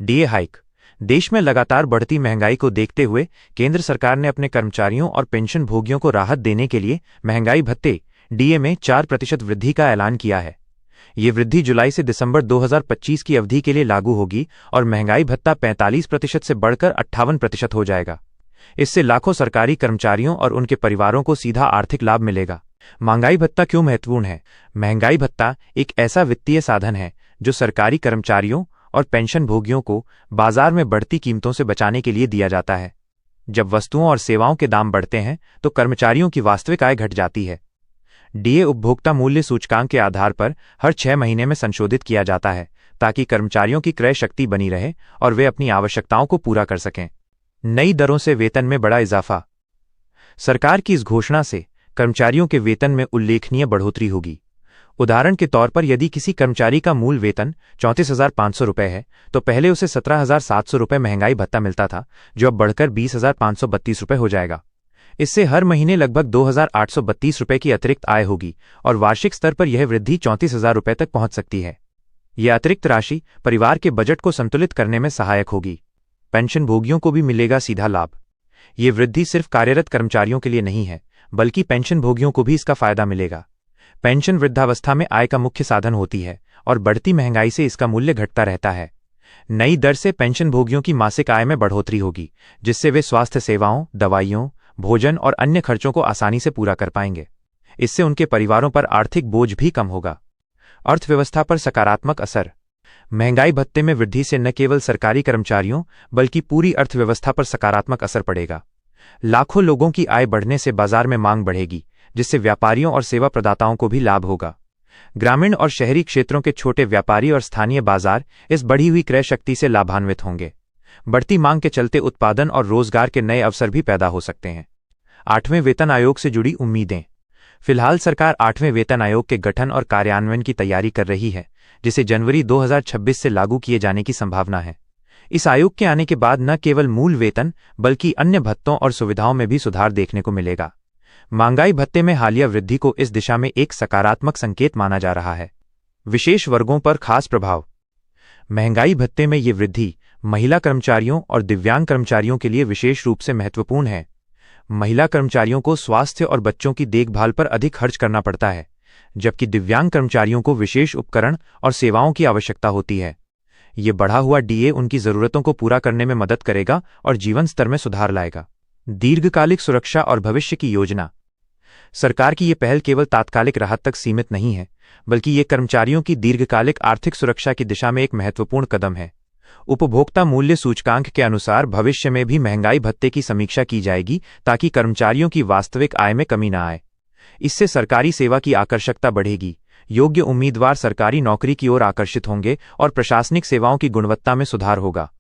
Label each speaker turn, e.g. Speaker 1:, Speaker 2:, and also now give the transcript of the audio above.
Speaker 1: DA hike. देश में लगातार बढ़ती महंगाई को देखते हुए केंद्र सरकार ने अपने कर्मचारियों और पेंशन भोगियों को राहत देने के लिए महंगाई भत्ते डीए में 4% वृद्धि का ऐलान किया है। ये वृद्धि जुलाई से दिसंबर 2025 की अवधि के लिए लागू होगी और महंगाई भत्ता 45% से बढ़कर 58% हो जाएगा। इससे लाखों सरकारी कर्मचारियों और उनके परिवारों को सीधा आर्थिक लाभ मिलेगा। महंगाई भत्ता क्यों महत्वपूर्ण है? महंगाई भत्ता एक ऐसा वित्तीय साधन है जो सरकारी कर्मचारियों और पेंशन भोगियों को बाजार में बढ़ती कीमतों से बचाने के लिए दिया जाता है। जब वस्तुओं और सेवाओं के दाम बढ़ते हैं तो कर्मचारियों की वास्तविक आय घट जाती है। डीए उपभोक्ता मूल्य सूचकांक के आधार पर हर 6 महीने में संशोधित किया जाता है ताकि कर्मचारियों की क्रय शक्ति बनी रहे और वे अपनी आवश्यकताओं को पूरा कर सकें। नई दरों से वेतन में बड़ा इजाफा। सरकार की इस घोषणा से कर्मचारियों के वेतन में उल्लेखनीय बढ़ोतरी होगी। उदाहरण के तौर पर यदि किसी कर्मचारी का मूल वेतन 34,500 रुपये है तो पहले उसे 17,700 रुपये महंगाई भत्ता मिलता था, जो अब बढ़कर 20,532 रुपये हो जाएगा। इससे हर महीने लगभग 2,832 रुपये की अतिरिक्त आय होगी और वार्षिक स्तर पर यह वृद्धि 34,000 रुपये तक पहुंच सकती है। यह अतिरिक्त राशि परिवार के बजट को संतुलित करने में सहायक होगी। पेंशन भोगियों को भी मिलेगा सीधा लाभ। ये वृद्धि सिर्फ कार्यरत कर्मचारियों के लिए नहीं है, बल्कि पेंशन भोगियों को भी इसका फायदा मिलेगा। पेंशन वृद्धावस्था में आय का मुख्य साधन होती है और बढ़ती महंगाई से इसका मूल्य घटता रहता है। नई दर से पेंशन भोगियों की मासिक आय में बढ़ोतरी होगी, जिससे वे स्वास्थ्य सेवाओं, दवाइयों, भोजन और अन्य खर्चों को आसानी से पूरा कर पाएंगे। इससे उनके परिवारों पर आर्थिक बोझ भी कम होगा। अर्थव्यवस्था पर सकारात्मक असर। महंगाई भत्ते में वृद्धि से न केवल सरकारी कर्मचारियों बल्कि पूरी अर्थव्यवस्था पर सकारात्मक असर पड़ेगा। लाखों लोगों की आय बढ़ने से बाजार में मांग बढ़ेगी, जिससे व्यापारियों और सेवा प्रदाताओं को भी लाभ होगा। ग्रामीण और शहरी क्षेत्रों के छोटे व्यापारी और स्थानीय बाजार इस बढ़ी हुई क्रय शक्ति से लाभान्वित होंगे। बढ़ती मांग के चलते उत्पादन और रोजगार के नए अवसर भी पैदा हो सकते हैं। 8वें वेतन आयोग से जुड़ी उम्मीदें। फिलहाल सरकार 8वें वेतन आयोग के गठन और कार्यान्वयन की तैयारी कर रही है, जिसे जनवरी 2026 से लागू किए जाने की संभावना है। इस आयोग के आने के बाद न केवल मूल वेतन बल्कि अन्य भत्तों और सुविधाओं में भी सुधार देखने को मिलेगा। महंगाई भत्ते में हालिया वृद्धि को इस दिशा में एक सकारात्मक संकेत माना जा रहा है। विशेष वर्गों पर खास प्रभाव। महंगाई भत्ते में ये वृद्धि महिला कर्मचारियों और दिव्यांग कर्मचारियों के लिए विशेष रूप से महत्वपूर्ण है। महिला कर्मचारियों को स्वास्थ्य और बच्चों की देखभाल पर अधिक खर्च करना पड़ता है, जबकि दिव्यांग कर्मचारियों को विशेष उपकरण और सेवाओं की आवश्यकता होती है। ये बढ़ा हुआ डीए उनकी जरूरतों को पूरा करने में मदद करेगा और जीवन स्तर में सुधार लाएगा। दीर्घकालिक सुरक्षा और भविष्य की योजना। सरकार की ये पहल केवल तात्कालिक राहत तक सीमित नहीं है, बल्कि ये कर्मचारियों की दीर्घकालिक आर्थिक सुरक्षा की दिशा में एक महत्वपूर्ण कदम है। उपभोक्ता मूल्य सूचकांक के अनुसार भविष्य में भी महंगाई भत्ते की समीक्षा की जाएगी ताकि कर्मचारियों की वास्तविक आय में कमी न आए। इससे सरकारी सेवा की आकर्षकता बढ़ेगी, योग्य उम्मीदवार सरकारी नौकरी की ओर आकर्षित होंगे और प्रशासनिक सेवाओं की गुणवत्ता में सुधार होगा।